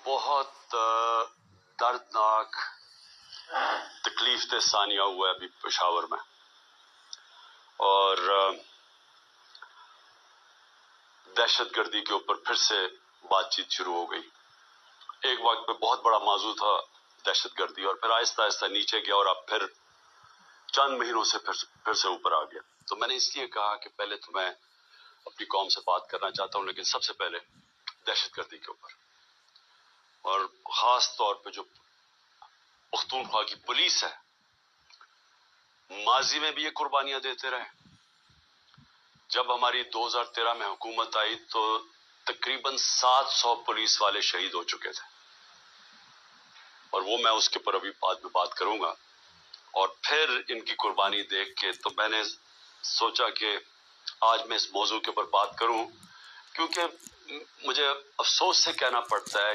بہت دردناک تکلیف دہ ثانیہ ہوا ہے ابھی پشاور میں، اور دہشت گردی کے اوپر پھر سے بات چیت شروع ہو گئی۔ ایک وقت پہ بہت بڑا موضوع تھا دہشت گردی، اور پھر آہستہ آہستہ نیچے گیا، اور اب پھر چند مہینوں سے پھر سے اوپر آ گیا۔ تو میں نے اس لیے کہا کہ پہلے تو میں اپنی قوم سے بات کرنا چاہتا ہوں، لیکن سب سے پہلے دہشت گردی کے اوپر، اور خاص طور پہ جو پختونخوا کی پولیس ہے، ماضی میں بھی یہ قربانیاں دیتے رہے۔ جب ہماری 2013 میں حکومت آئی تو تقریباً 700 پولیس والے شہید ہو چکے تھے، اور وہ میں اس کے اوپر ابھی بعد میں بات کروں گا۔ اور پھر ان کی قربانی دیکھ کے تو میں نے سوچا کہ آج میں اس موضوع کے اوپر بات کروں، کیونکہ مجھے افسوس سے کہنا پڑتا ہے